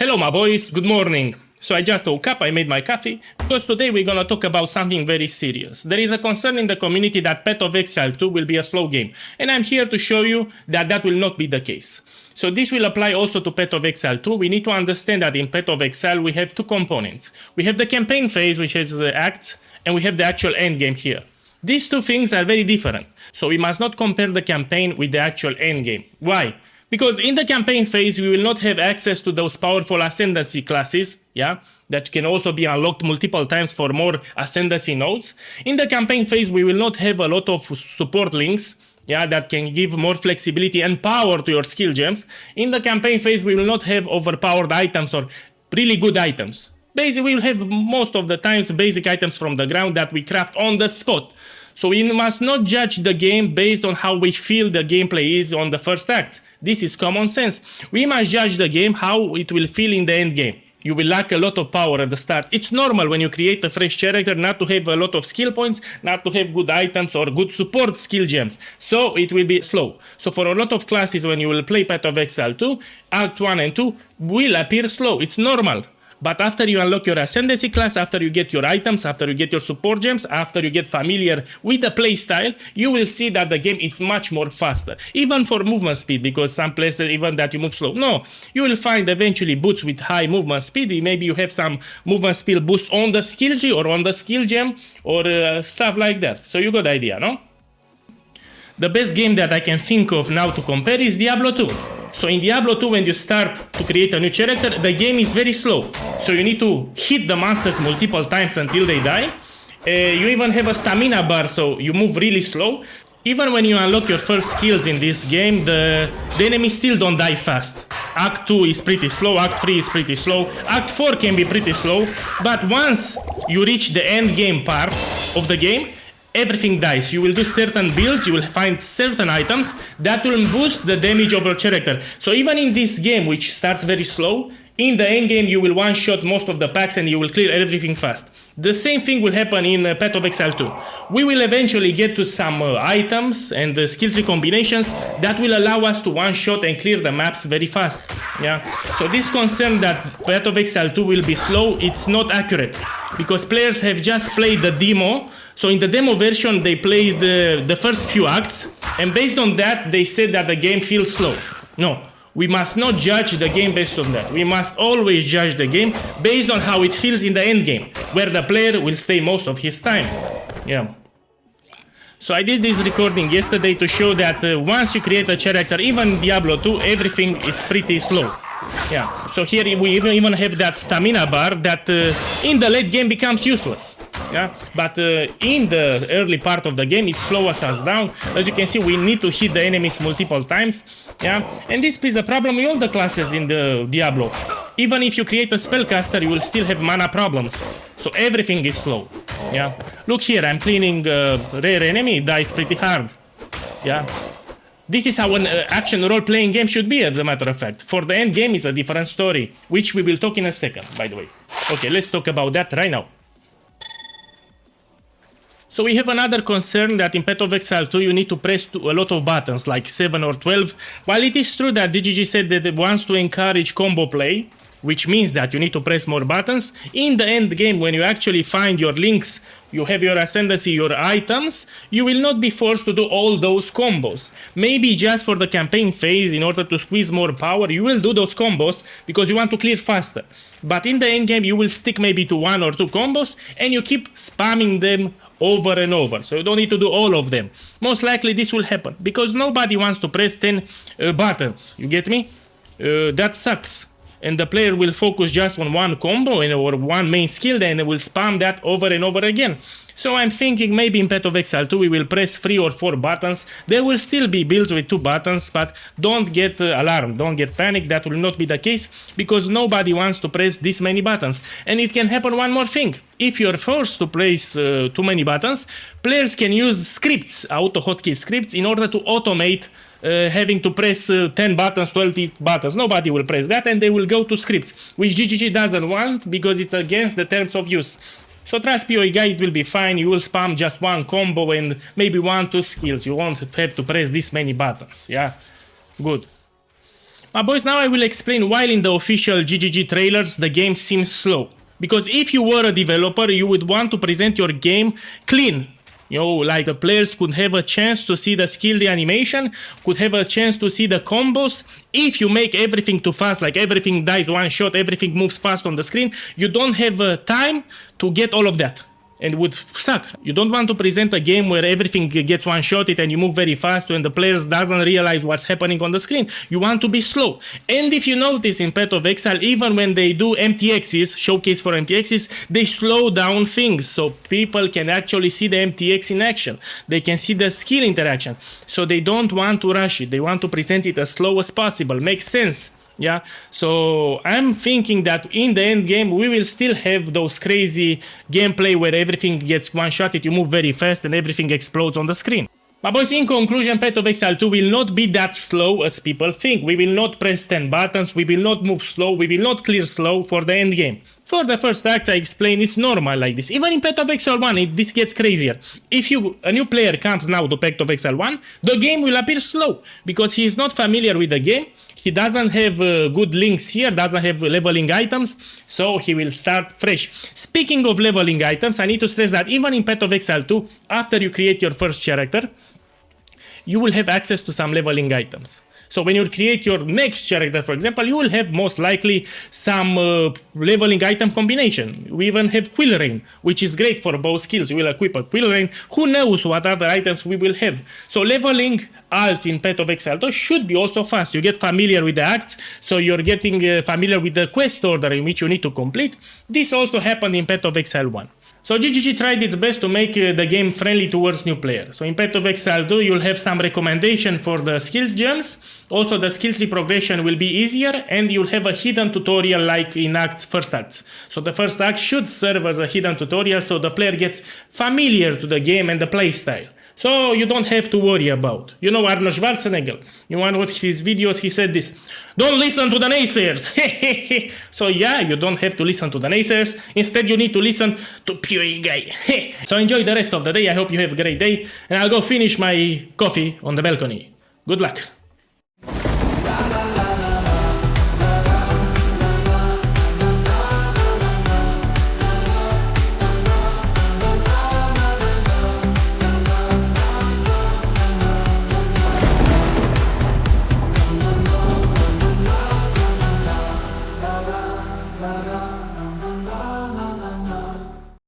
Hello my boys, good morning. So I just woke up, I made my coffee, because today we're gonna talk about something very serious. There is a concern in the community that Path of Exile 2 will be a slow game, and I'm here to show you that that will not be the case. So this will apply also to Path of Exile 2. We need to understand that in Path of Exile we have two components. We have the campaign phase, which is the acts, and we have the actual endgame here. These two things are very different, so we must not compare the campaign with the actual endgame. Why? Because in the campaign phase, we will not have access to those powerful ascendancy classes, that can also be unlocked multiple times for more ascendancy nodes. In the campaign phase, we will not have a lot of support links, that can give more flexibility and power to your skill gems. In the campaign phase, we will not have overpowered items or really good items. Basically, we will have most of the times basic items from the ground that we craft on the spot. So we must not judge the game based on how we feel the gameplay is on the first act. This is common sense. We must judge the game how it will feel in the end game. You will lack a lot of power at the start. It's normal when you create a fresh character not to have a lot of skill points, not to have good items or good support skill gems. So it will be slow. So for a lot of classes when you will play Path of Exile 2, Act 1 and 2 will appear slow. It's normal. But after you unlock your ascendancy class, after you get your items, after you get your support gems, after you get familiar with the playstyle, you will see that the game is much more faster. Even for movement speed, because some places even that you move slow. No, you will find eventually boots with high movement speed. Maybe you have some movement speed boost on the skill tree or on the skill gem or stuff like that. So you got the idea, no? The best game that I can think of now to compare is Diablo 2. So in Diablo 2, when you start to create a new character, the game is very slow. So you need to hit the monsters multiple times until they die. You even have a stamina bar, so you move really slow. Even when you unlock your first skills in this game, the enemies still don't die fast. Act 2 is pretty slow, Act 3 is pretty slow, Act 4 can be pretty slow, but once you reach the end game part of the game, everything dies. You will do certain builds, you will find certain items that will boost the damage of your character. So even in this game, which starts very slow, in the end game you will one-shot most of the packs and you will clear everything fast. The same thing will happen in Path of Exile 2. We will eventually get to some items and skill tree combinations that will allow us to one-shot and clear the maps very fast. So this concern that Path of Exile 2 will be slow, it's not accurate. Because players have just played the demo. So in the demo version, they played the first few acts, and based on that, they said that the game feels slow. No, we must not judge the game based on that. We must always judge the game based on how it feels in the end game, where the player will stay most of his time. So I did this recording yesterday to show that once you create a character, even Diablo 2, everything it's pretty slow. So here we even have that stamina bar that in the late game becomes useless. But in the early part of the game it slows us down. As you can see, we need to hit the enemies multiple times. And this is a problem with all the classes in the Diablo. Even if you create a spellcaster, you will still have mana problems. So everything is slow. Look here, I'm cleaning a rare enemy, it dies pretty hard. This is how an action role-playing game should be, as a matter of fact. For the end game, it's a different story, which we will talk in a second, by the way. Okay, let's talk about that right now. So we have another concern that in Path of Exile 2 you need to press a lot of buttons, like 7 or 12. While it is true that DGG said that it wants to encourage combo play, which means that you need to press more buttons, in the end game when you actually find your links, you have your ascendancy, your items, you will not be forced to do all those combos. Maybe just for the campaign phase, in order to squeeze more power, you will do those combos because you want to clear faster. But in the end game you will stick maybe to 1 or 2 combos and you keep spamming them over and over. So you don't need to do all of them. Most likely this will happen because nobody wants to press 10 buttons. You get me? That sucks. And the player will focus just on one combo or one main skill, then they will spam that over and over again. So I'm thinking maybe in Path of Exile 2 we will press 3 or 4 buttons. There will still be builds with 2 buttons, but don't get alarmed, don't get panicked, that will not be the case, because nobody wants to press this many buttons. And it can happen one more thing. If you're forced to press too many buttons, players can use scripts, auto hotkey scripts, in order to automate having to press 10 buttons, 12 buttons. Nobody will press that, and they will go to scripts, which GGG doesn't want because it's against the terms of use. So trust PoE guy, it will be fine. You will spam just one combo and maybe 1-2 skills. You won't have to press this many buttons. Good. Boys, now I will explain why in the official GGG trailers the game seems slow. Because if you were a developer, you would want to present your game clean. You know, like the players could have a chance to see the skill, the animation, could have a chance to see the combos. If you make everything too fast, like everything dies one shot, everything moves fast on the screen, you don't have time to get all of that. And would suck. You don't want to present a game where everything gets one-shotted and you move very fast when the players doesn't realize what's happening on the screen. You want to be slow. And if you notice in Path of Exile, even when they do MTXs, showcase for MTXs, they slow down things so people can actually see the MTX in action. They can see the skill interaction. So they don't want to rush it. They want to present it as slow as possible. Makes sense. Yeah, so I'm thinking that in the end game we will still have those crazy gameplay where everything gets one-shotted, you move very fast and everything explodes on the screen. But boys, in conclusion, Path of Exile 2 will not be that slow as people think. We will not press 10 buttons, we will not move slow, we will not clear slow for the end game. For the first acts, I explained it's normal like this. Even in Path of Exile 1, this gets crazier. If a new player comes now to Path of Exile 1, the game will appear slow because he is not familiar with the game. He doesn't have good links here, doesn't have leveling items, so he will start fresh. Speaking of leveling items, I need to stress that even in Path of Exile 2, after you create your first character, you will have access to some leveling items. So when you create your next character, for example, you will have most likely some leveling item combination. We even have Quill Rain, which is great for both skills. You will equip a Quill Rain. Who knows what other items we will have. So leveling alts in Path of Exile 2 should be also fast. You get familiar with the acts, so you're getting familiar with the quest order in which you need to complete. This also happened in Path of Exile 1. So GGG tried its best to make the game friendly towards new players. So in Path of Exile 2, you'll have some recommendation for the skill gems. Also, the skill tree progression will be easier, and you'll have a hidden tutorial like in first acts. So the first act should serve as a hidden tutorial, so the player gets familiar to the game and the playstyle. So you don't have to worry about. You know Arnold Schwarzenegger. In one of his videos, he said this: "Don't listen to the naysayers." So yeah, you don't have to listen to the naysayers. Instead, you need to listen to Pure Guy. So enjoy the rest of the day. I hope you have a great day. And I'll go finish my coffee on the balcony. Good luck.